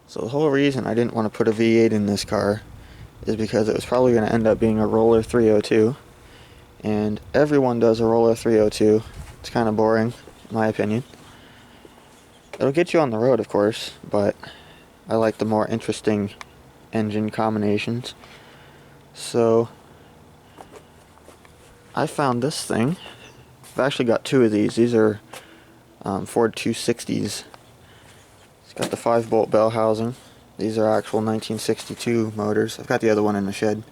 So the whole reason I didn't want to put a V8 in this car is because it was probably going to end up being a roller 302, and everyone does a roller 302. It's kind of boring, in my opinion. It'll get you on the road, of course, but I like the more interesting engine combinations. So I found this thing. I've actually got two of these. These are Ford 260s. It's got the 5-bolt bell housing. These are actual 1962 motors. I've got the other one in the shed.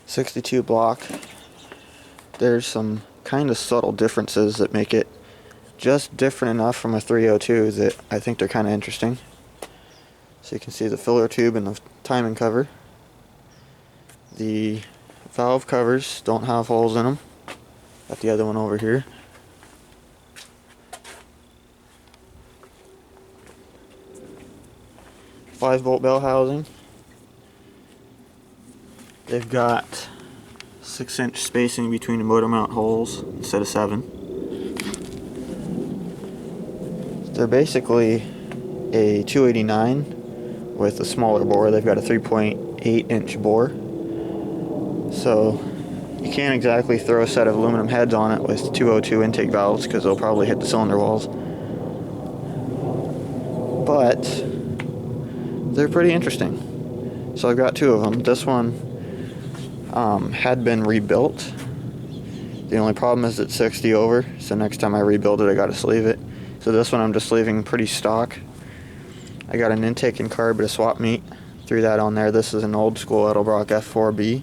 62 block. There's some kind of subtle differences that make it just different enough from a 302 that I think they're kind of interesting. So you can see the filler tube and the timing cover. The valve covers don't have holes in them. Got the other one over here. Five-bolt bell housing. They've got 6-inch spacing between the motor mount holes instead of 7. They're basically a 289 with a smaller bore. They've got a 3.8-inch bore. So you can't exactly throw a set of aluminum heads on it with 202 intake valves because they'll probably hit the cylinder walls. But they're pretty interesting. So I've got two of them. This one had been rebuilt. The only problem is it's 60 over, so next time I rebuild it I gotta sleeve it. So this one I'm just leaving pretty stock. I got an intake and carb at a swap meet. Threw that on there. This is an old school Edelbrock F4B.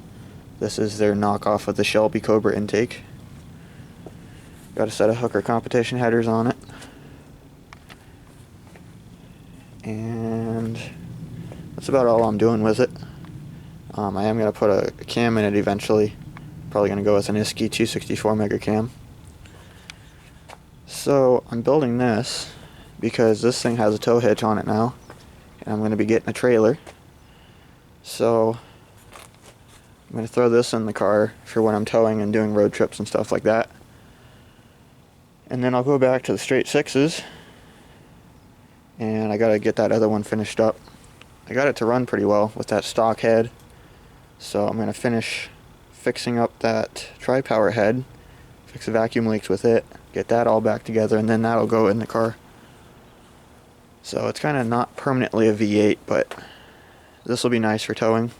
This is their knockoff of the Shelby Cobra intake. Got a set of Hooker competition headers on it. And that's about all I'm doing with it. I am going to put a cam in it eventually. Probably going to go with an Isky 264 mega cam. So I'm building this because this thing has a tow hitch on it now, and I'm going to be getting a trailer. So I'm going to throw this in the car for when I'm towing and doing road trips and stuff like that. And then I'll go back to the straight sixes, and I got to get that other one finished up. I got it to run pretty well with that stock head. So I'm going to finish fixing up that tri-power head, fix the vacuum leaks with it, get that all back together, and then that'll go in the car. So it's kind of not permanently a V8, but this will be nice for towing.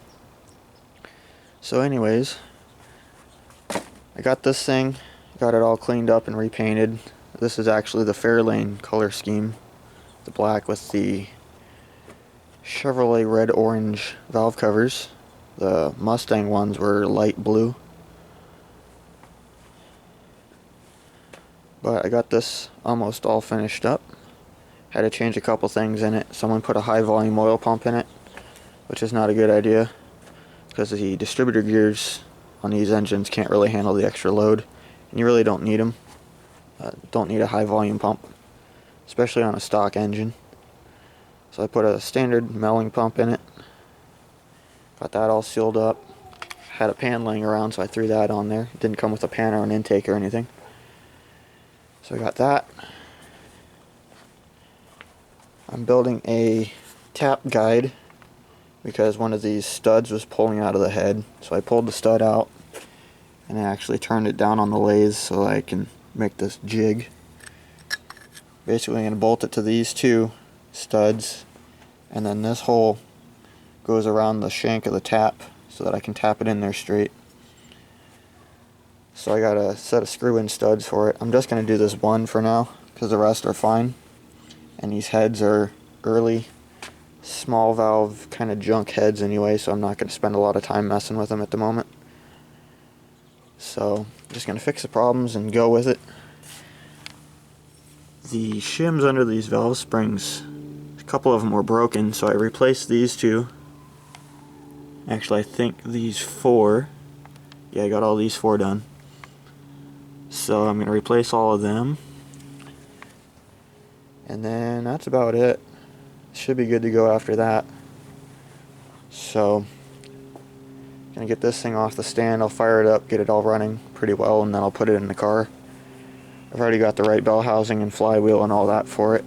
So anyways, I got this thing, got it all cleaned up and repainted. This is actually the Fairlane color scheme, the black with the Chevrolet red-orange valve covers. The Mustang ones were light blue. But I got this almost all finished up. Had to change a couple things in it. Someone put a high volume oil pump in it, which is not a good idea because the distributor gears on these engines can't really handle the extra load, and you really don't need them. Don't need a high volume pump, especially on a stock engine. So I put a standard melling pump in it. Got that all sealed up. Had a pan laying around, so I threw that on there. It didn't come with a pan or an intake or anything. So I got that. I'm building a tap guide because one of these studs was pulling out of the head. So I pulled the stud out and I actually turned it down on the lathe so I can make this jig. Basically I'm going to bolt it to these two studs, and then this hole goes around the shank of the tap so that I can tap it in there straight. So I got a set of screw-in studs for it. I'm just going to do this one for now because the rest are fine. And these heads are early small valve kind of junk heads anyway, so I'm not going to spend a lot of time messing with them at the moment. So I'm just going to fix the problems and go with it. The shims under these valve springs, a couple of them were broken, so I replaced these two. Actually, I think these 4. Yeah, I got all these 4 done. So I'm going to replace all of them. And then that's about it. Should be good to go after that. So, gonna get this thing off the stand. I'll fire it up, get it all running pretty well, and then I'll put it in the car. I've already got the right bell housing and flywheel and all that for it.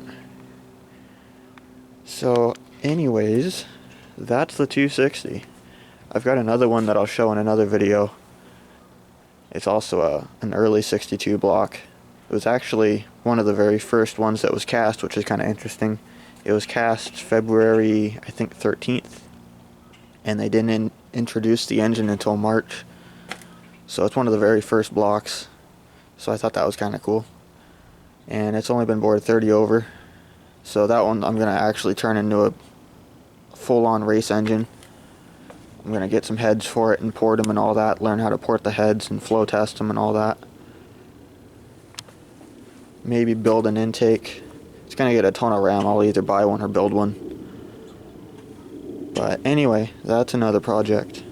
So anyways, that's the 260. I've got another one that I'll show in another video. It's also an early 62 block. It was actually one of the very first ones that was cast, which is kind of interesting. It was cast February, I think, 13th, and they didn't introduce the engine until March. So it's one of the very first blocks. So I thought that was kind of cool. And it's only been bored 30 over. So that one I'm going to actually turn into a full-on race engine. I'm going to get some heads for it and port them and all that. Learn how to port the heads and flow test them and all that. Maybe build an intake. It's going to get a ton of RAM. I'll either buy one or build one. But anyway, that's another project.